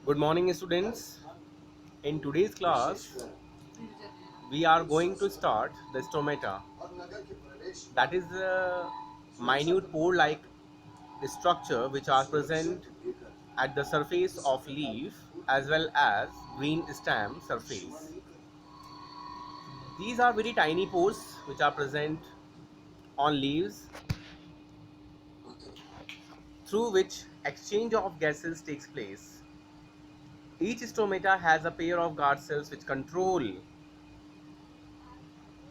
Good morning, students. In today's class, we are going to start the stomata. That is a minute pore-like structure which are present at the surface of leaf as well as green stem surface. These are very tiny pores which are present on leaves through which exchange of gases takes place. Each stomata has a pair of guard cells which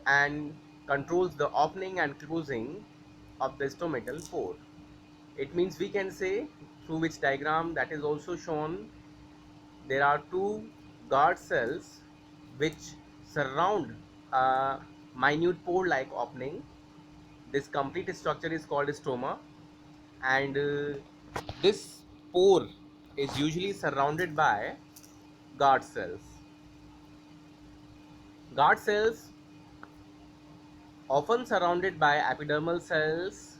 and controls the opening and closing of the stomatal pore. It means we can say through which diagram that is also shown there are two guard cells which surround a minute pore like opening. This complete structure is called stoma, and this pore is usually surrounded by guard cells. Guard cells often surrounded by epidermal cells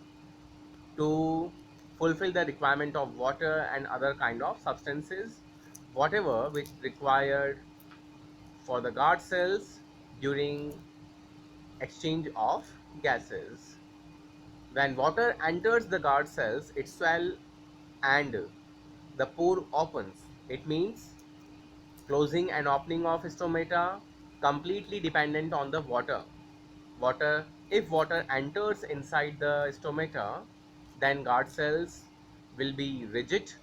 to fulfill the requirement of water and other kind of substances whatever which required for the guard cells during exchange of gases. When water enters the guard cells it swells and the pore opens. It means closing and opening of stomata completely dependent on the water. If water enters inside the stomata, then guard cells will be rigid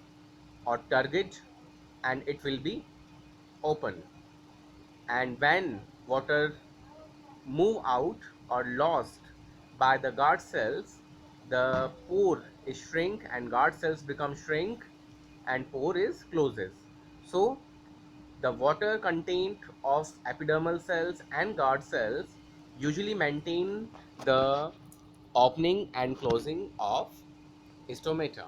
or turgid and it will be open. And when water move out or lost by the guard cells, the pore is shrink and guard cells become shrink and pore is closes. So the water content of epidermal cells and guard cells usually maintain the opening and closing of stomata.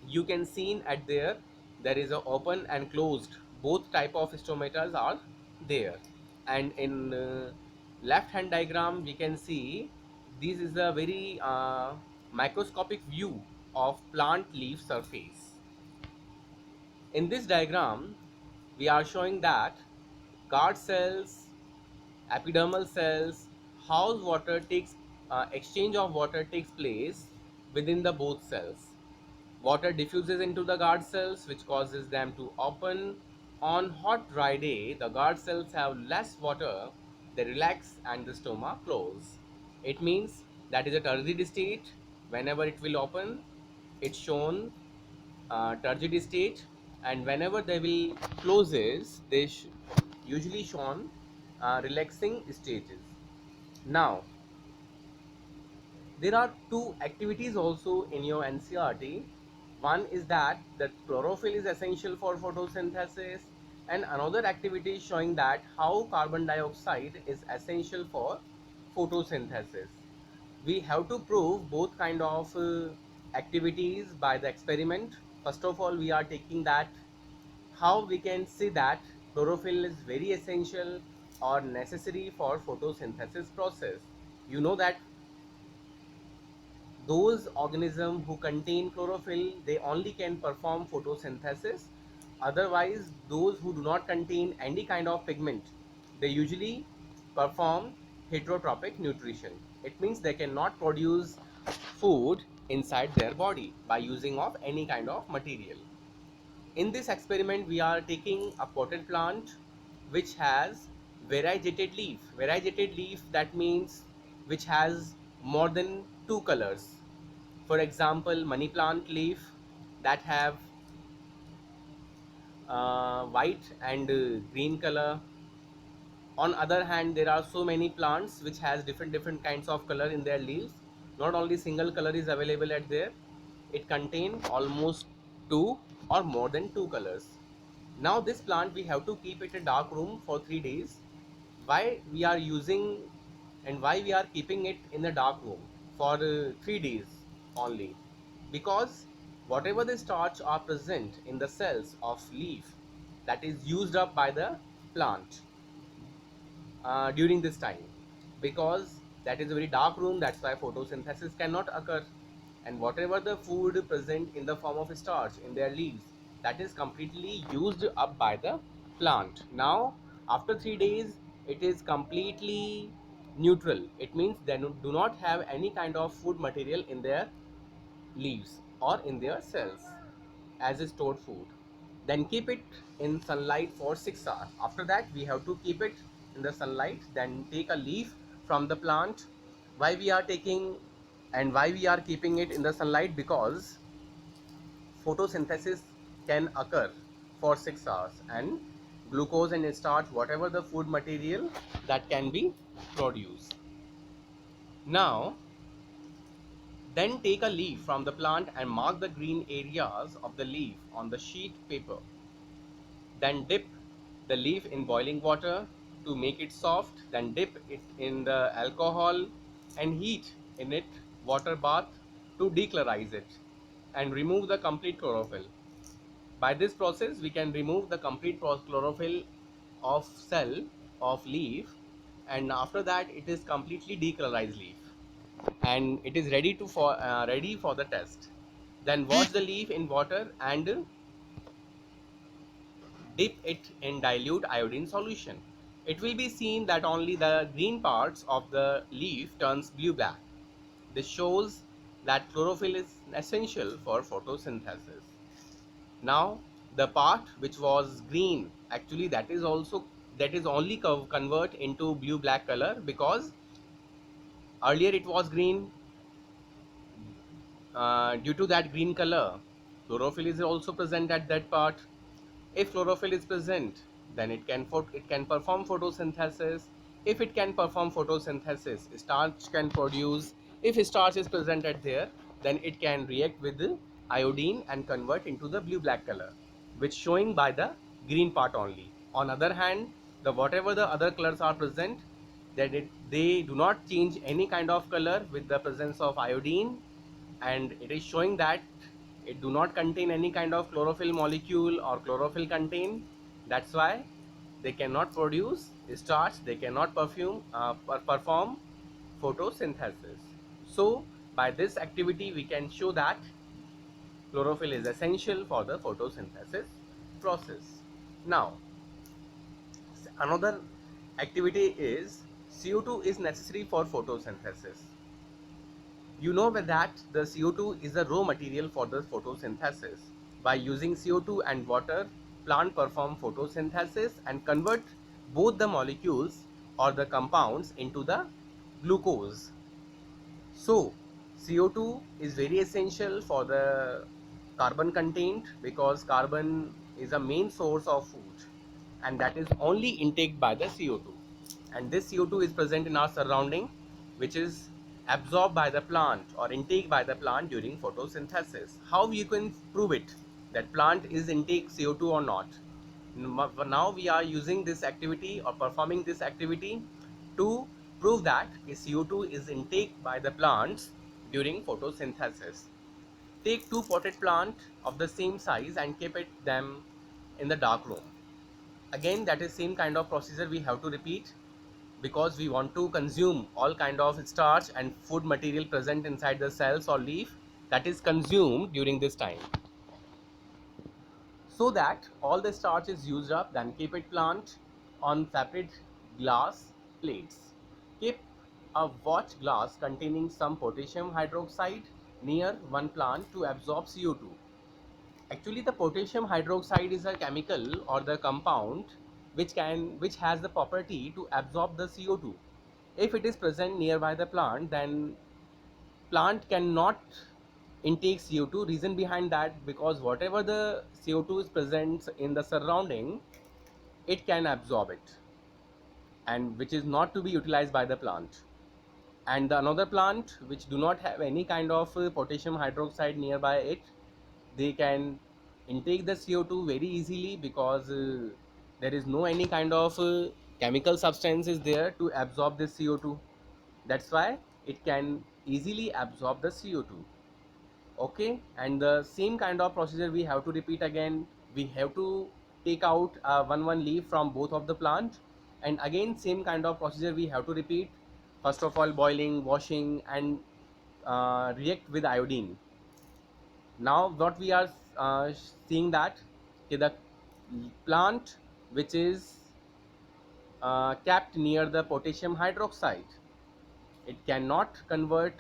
You can see at there is a open and closed, both type of stomatas are there. And in left hand diagram we can see this is a very microscopic view of plant leaf surface. In this diagram we are showing that guard cells, epidermal cells, how water takes exchange of water takes place within the both cells. Water diffuses into the guard cells which causes them to open. On hot dry day the guard cells have less water, they relax and the stoma close. It means that is a turgid state. Whenever it will open it's shown turgid state, and whenever they will closes they usually shown relaxing stages. Now there are two activities also in your NCRT. One is that the chlorophyll is essential for photosynthesis, and another activity is showing that how carbon dioxide is essential for photosynthesis. We have to prove both kind of activities by the experiment. First of all, we are taking that how we can see that chlorophyll is very essential or necessary for photosynthesis process. You know that those organisms who contain chlorophyll they only can perform photosynthesis. Otherwise those who do not contain any kind of pigment they usually perform heterotropic nutrition. It means they cannot produce food inside their body by using of any kind of material. In this experiment we are taking a potted plant which has variegated leaf. Variegated leaf, that means which has more than two colors. For example, money plant leaf that have white and green color. On other hand, there are so many plants which has different kinds of color in their leaves. Not only single color is available at there, it contain almost two or more than two colors. Now this plant we have to keep it in a dark room for 3 days. Why we are using and why we are keeping it in the dark room for 3 days only? Because whatever the starch are present in the cells of leaf that is used up by the plant during this time, because that is a very dark room, that's why photosynthesis cannot occur, and whatever the food present in the form of starch in their leaves that is completely used up by the plant. Now after 3 days it is completely neutral. It means they do not have any kind of food material in their leaves or in their cells as a stored food. Then keep it in sunlight for 6 hours. After that we have to keep it in the sunlight. Then take a leaf from the plant. Why we are taking and why we are keeping it in the sunlight? Because photosynthesis can occur for 6 hours, and glucose and starch, whatever the food material, that can be produced. Now then take a leaf from the plant and mark the green areas of the leaf on the sheet paper. Then dip the leaf in boiling water to make it soft. Then dip it in the alcohol and heat in it water bath to dechlorize it and remove the complete chlorophyll. By this process, we can remove the complete chlorophyll of cell of leaf, and after that it is completely decolorized leaf, and it is ready for the test. Then wash the leaf in water and dip it in dilute iodine solution. It will be seen that only the green parts of the leaf turns blue black. This shows that chlorophyll is essential for photosynthesis. Now the part which was green, actually that is only convert into blue black color, because earlier it was green. Due to that green color, chlorophyll is also present at that part. If chlorophyll is present, then it can perform photosynthesis. If it can perform photosynthesis, starch can produce. If starch is present at there, then it can react with the iodine and convert into the blue black color, which showing by the green part only. On other hand, the whatever the other colors are present, they do not change any kind of color with the presence of iodine, and it is showing that it do not contain any kind of chlorophyll molecule or chlorophyll contain. That's why they cannot produce starch, they cannot perform photosynthesis. So by this activity we can show that chlorophyll is essential for the photosynthesis process. Now another activity is CO2 is necessary for photosynthesis. You know that the CO2 is a raw material for the photosynthesis. By using CO2 and water, plant perform photosynthesis and convert both the molecules or the compounds into the glucose. So CO2 is very essential for the carbon content, because carbon is a main source of food, and that is only intake by the CO2. And this CO2 is present in our surrounding, which is absorbed by the plant or intake by the plant during photosynthesis. How you can prove it that plant is intake CO2 or not? Now we are using this activity or performing this activity to prove that CO2 is intake by the plants during photosynthesis. Take two potted plants of the same size and keep them in the dark room. Again, that is same kind of procedure we have to repeat, because we want to consume all kind of starch and food material present inside the cells or leaf, that is consumed during this time. So that all the starch is used up, then keep it plant on separate glass plates. Keep a watch glass containing some potassium hydroxide near one plant to absorb CO2. Actually the potassium hydroxide is a chemical or the compound which has the property to absorb the CO2. If it is present nearby the plant, then plant cannot intake CO2. Reason behind that, because whatever the CO2 is present in the surrounding, it can absorb it, and which is not to be utilized by the plant. And the another plant which do not have any kind of potassium hydroxide nearby it, they can intake the CO2 very easily, because there is no any kind of chemical substance is there to absorb this CO2. That's why it can easily absorb the CO2. Okay, and the same kind of procedure we have to repeat again. We have to take out one leaf from both of the plant, and again same kind of procedure we have to repeat. First of all, boiling, washing, and react with iodine. Now what we are seeing that the plant which is kept near the potassium hydroxide, it cannot convert,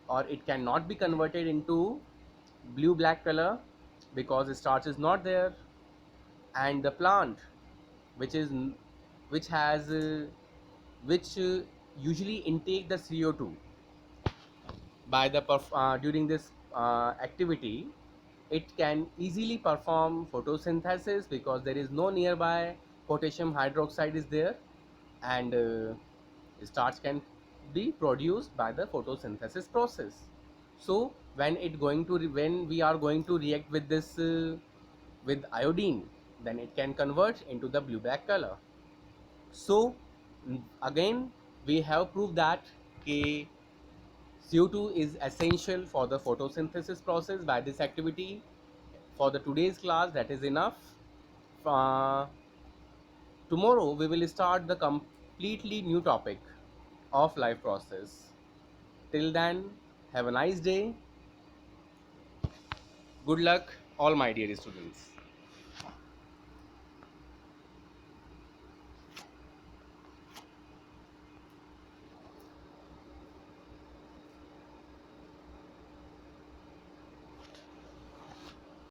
or it cannot be converted into blue black color because starch is not there. And the plant which is which has which usually intake the CO2 by the during this activity, it can easily perform photosynthesis because there is no nearby potassium hydroxide is there, and starch can be produced by the photosynthesis process. So when it going to when we are going to react with this with iodine, then it can convert into the blue black color. So again we have proved that K CO2 is essential for the photosynthesis process by this activity. For the today's class, that is enough. Uh, Tomorrow we will start the completely new topic of life process. Till then, have a nice day. Good luck, all my dear students.